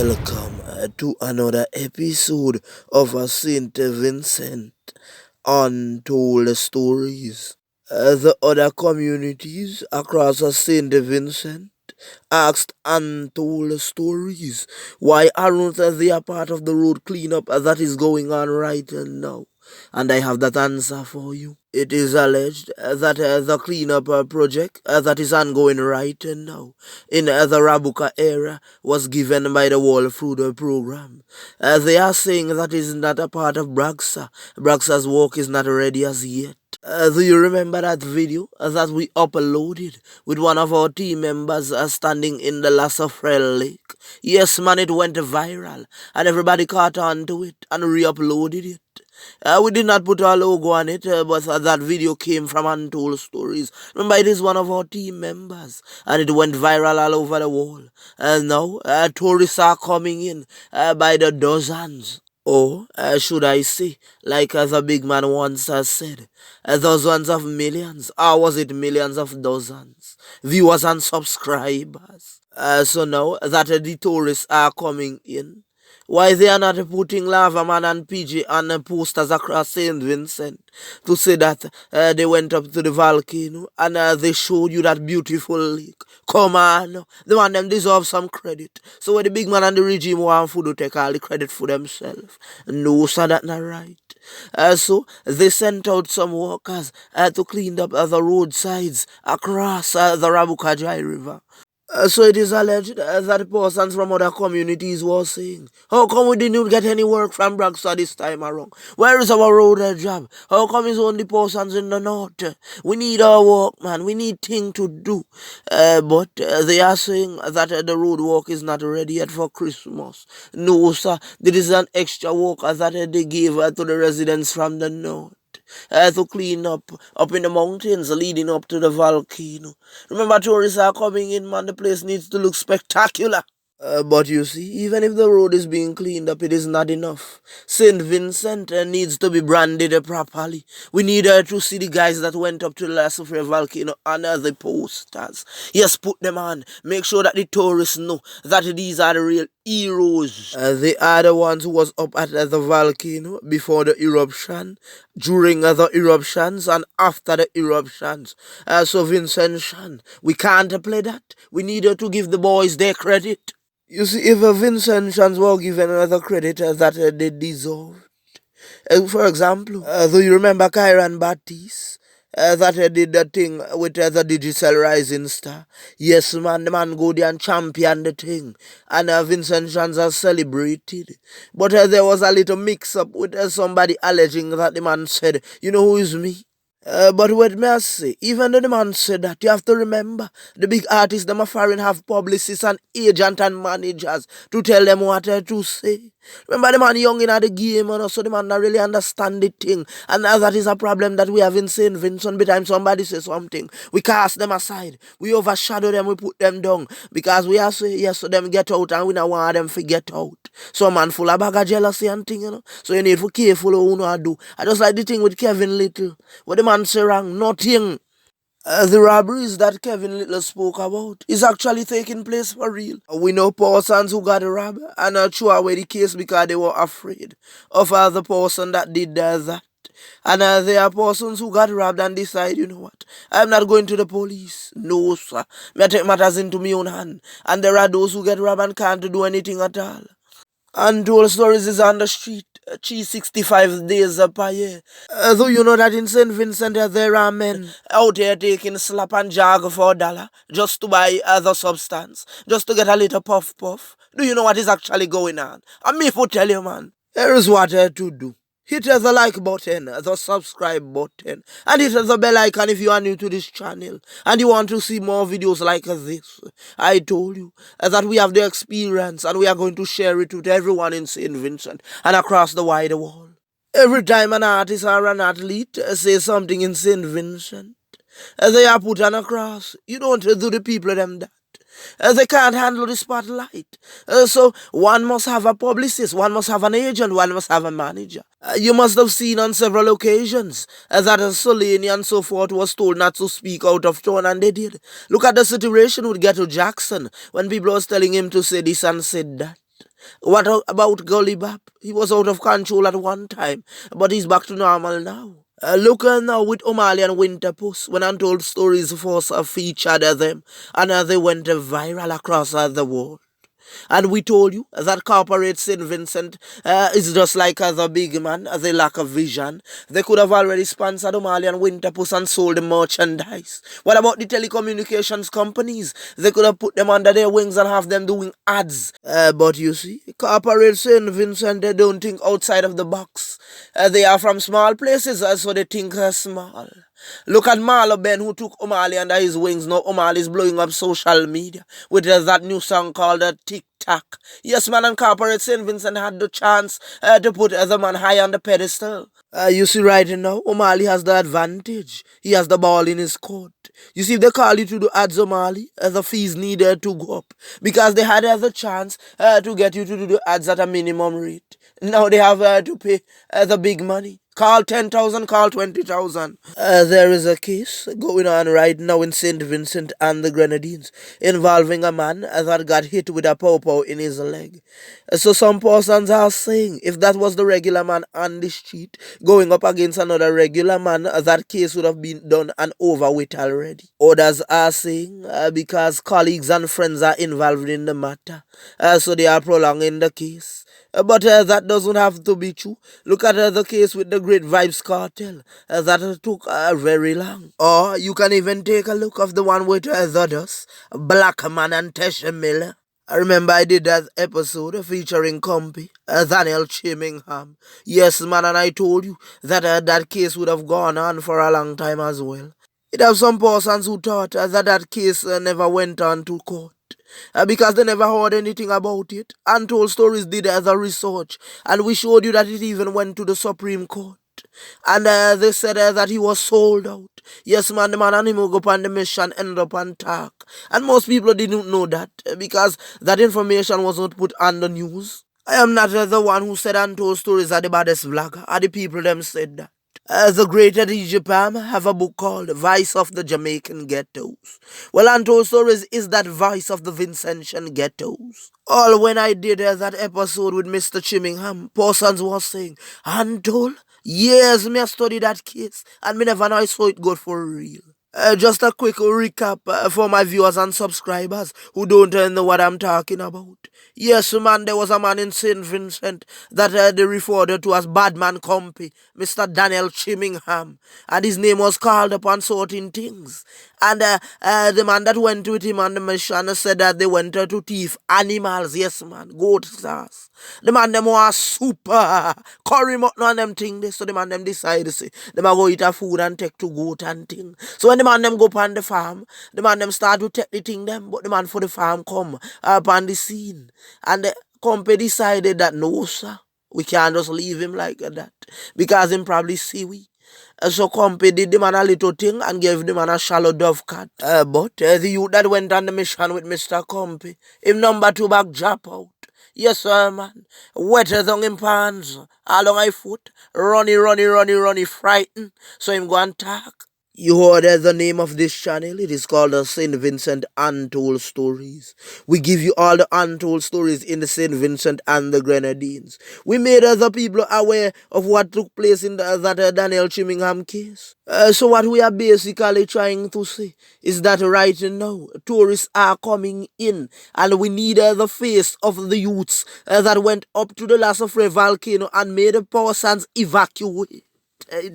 Welcome to another episode of St Vincent Untold Stories. The other communities across St Vincent asked untold stories. Why aren't they a part of the road cleanup that is going on right now? And I have that answer for you. It is alleged that the cleanup project that is ongoing right now in the Rabuka area was given by the World Food Program. They are saying that is not a part of Braxa. Braxa's work is not ready as yet. Do you remember that video that we uploaded with one of our team members standing in the soufriere lake? Yes, man, it went viral and everybody caught on to it and re-uploaded it. We did not put our logo on it, but that video came from Untold Stories. Remember, it is one of our team members, and it went viral all over the world. And now, tourists are coming in by the dozens. Or should I say, like the big man once has said, dozens of millions, or was it millions of dozens, viewers and subscribers. So now that the tourists are coming in, why they are not putting Lava Man and PJ on the posters across St Vincent to say that they went up to the volcano and they showed you that beautiful lake? Come on, the man them deserve some credit. So when the big man and the regime want food to take all the credit for themselves, no, sir, that's not right. So they sent out some workers to clean up the roadsides across the Rabuka River. So it is alleged that persons from other communities were saying, how come we didn't get any work from Braxa this time around? Where is our road job? How come it's only persons in the north? We need our work, man. We need things to do. But they are saying that the road work is not ready yet for Christmas. No, sir. This is an extra work that they gave to the residents from the north. To clean up in the mountains leading up to the volcano. Remember, tourists are coming in, man. The place needs to look spectacular. But you see, even if the road is being cleaned up, it is not enough. St. Vincent needs to be branded properly. We need to see the guys that went up to the soufriere volcano under the posters. Yes, put them on. Make sure that the tourists know that these are the real heroes. They are the ones who was up at the volcano before the eruption, during the eruptions, and after the eruptions. So Vincent, we can't play that. We need to give the boys their credit. You see, if Vincent were given the credit that they deserved. For example, do you remember Kyran Baptiste? That did the thing with the digital rising star. Yes, man, the man go there and champion the thing. And Vincent has celebrated. But there was a little mix-up with somebody alleging that the man said, you know who is me? But what may I say, even though the man said that, you have to remember, the big artists, them are foreign have publicists and agents and managers to tell them what to say. Remember the man young in the game, and so the man not really understand the thing. And that is a problem that we have in St. Vincent. By the time somebody says something, we cast them aside. We overshadow them, we put them down. Because we are say yes, so them get out and we don't want them to get out. So man full of bag of jealousy and thing, So you need to be careful who you know do. I just like the thing with Kevin Little. What the man say wrong, nothing. The robberies that Kevin Little spoke about is actually taking place for real. We know persons who got robbed and threw away the case because they were afraid of the person that did that. And there are persons who got robbed and decide, you know what, I'm not going to the police. No, sir. I take matters into my own hand. And there are those who get robbed and can't do anything at all. Untold Stories is on the street 365 days per year. Though you know that in St. Vincent there are men out here taking slap and jog for $1 just to buy other substance, just to get a little puff puff. Do you know what is actually going on? And me for tell you, man, here is what to do. Hit the like button, the subscribe button, and hit the bell icon if you are new to this channel and you want to see more videos like this. I told you that we have the experience and we are going to share it with everyone in St. Vincent and across the wide world. Every time an artist or an athlete says something in St. Vincent, they are put on a cross. You don't do the people them that. They can't handle the spotlight. So one must have a publicist, one must have an agent, one must have a manager. You must have seen on several occasions that Solani and so forth was told not to speak out of turn, and they did. Look at the situation with Ghetto Jackson when people was telling him to say this and said that. What about Gully Bap? He was out of control at one time, but he's back to normal now. Look now with O'Malley and Winterpuss when Untold Stories first featured them, and they went viral across the world. And we told you that corporate St Vincent is just like the big man, as they lack of vision. They could have already sponsored O'Malley and Winterpuss and sold the merchandise. What about the telecommunications companies? They could have put them under their wings and have them doing ads. But you see, corporate St Vincent, they don't think outside of the box. They are from small places, so they think small. Look at Marlo Ben, who took O'Malley under his wings. Now O'Malley is blowing up social media with that new song called Tic Tac. Yes, man, and corporate St. Vincent had the chance to put the man high on the pedestal. You see right now, O'Malley has the advantage. He has the ball in his court. You see, if they call you to do ads, O'Malley, the fees needed to go up because they had the chance to get you to do the ads at a minimum rate. Now they have to pay the big money. Call 10,000, call 20,000. There is a case going on right now in St. Vincent and the Grenadines involving a man that got hit with a pawpaw in his leg. So some persons are saying if that was the regular man on the street going up against another regular man, that case would have been done and over with already. Others are saying because colleagues and friends are involved in the matter, so they are prolonging the case. But that doesn't have to be true. Look at the case with the Great Vibes Cartel. That took very long. Or you can even take a look of the one with the others, Black Man and Tesha Miller. I remember I did that episode featuring Compy, Daniel Chimingham. Yes, man, and I told you that that case would have gone on for a long time as well. It have some persons who thought that case never went on to court. Because they never heard anything about it. Untold Stories did as a research, and we showed you that it even went to the Supreme Court. And they said that he was sold out. Yes, man, the man and him will go up on the mission, end up on talk. And most people didn't know that because that information was not put on the news. I am not the one who said Untold Stories are the baddest vlogger. The people them said that. The great DJ Pam have a book called Voice of the Jamaican Ghettos. Well, Untold Stories is that voice of the Vincentian Ghettos. All when I did that episode with Mr. Chimingham, persons was saying, Untold? Yes, me I study that case, and me never know I saw it good for real. Just a quick recap for my viewers and subscribers who don't know what I'm talking about. Yes, man, there was a man in St. Vincent that they referred to as Badman Compy, Mr. Daniel Chimingham, and his name was called upon certain things. And the man that went with him on the mission said that they went to thief animals, yes, man, goat sauce. The man them was super curry mutton and them thing this, so the man them decide to say them a go eat a food and take to goat and thing. So when the man them go upon the farm, the man them start to take the thing them, but the man for the farm come upon the scene. And the company decided that no, sir, we can't just leave him like that because him probably see we. So company did the man a little thing and gave the man a shallow dove cut. But the youth that went on the mission with Mr. Compy, him number 2 back drop out. Yes, sir, man. Wetter than him pants, along my foot, runny, frightened. So him go and talk. You heard the name of this channel. It is called the St. Vincent Untold Stories. We give you all the untold stories in the St. Vincent and the Grenadines. We made other people aware of what took place in that Daniel Chimingham case. So what we are basically trying to say is that right now, tourists are coming in and we need the face of the youths that went up to the La Soufriere volcano and made the persons evacuate.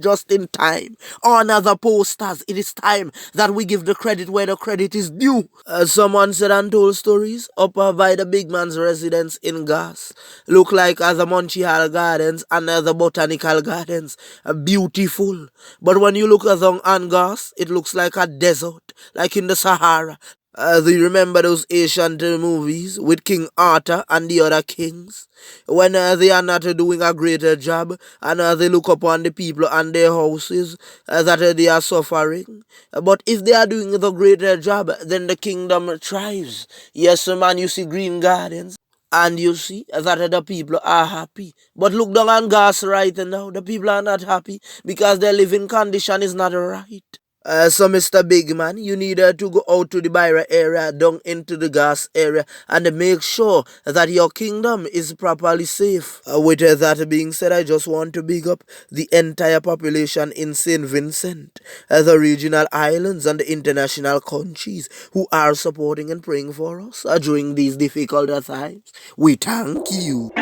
Just in time. On other posters, it is time that we give the credit where the credit is due. Someone said Untold Stories up by the big man's residence in Gas. Look like the Montreal Gardens and the Botanical Gardens. Beautiful. But when you look at them on Gas, it looks like a desert, like in the Sahara. Do you remember those ancient movies with King Arthur and the other kings? When they are not doing a greater job and they look upon the people and their houses that they are suffering. But if they are doing the greater job, then the kingdom thrives. Yes, man, you see green gardens. And you see that the people are happy. But look down on Gas right now. The people are not happy because their living condition is not right. So, Mr. Big Man, you need to go out to the Byra area, down into the gas area, and make sure that your kingdom is properly safe. With that being said, I just want to big up the entire population in St. Vincent, the regional islands, and the international countries who are supporting and praying for us during these difficult times. We thank you.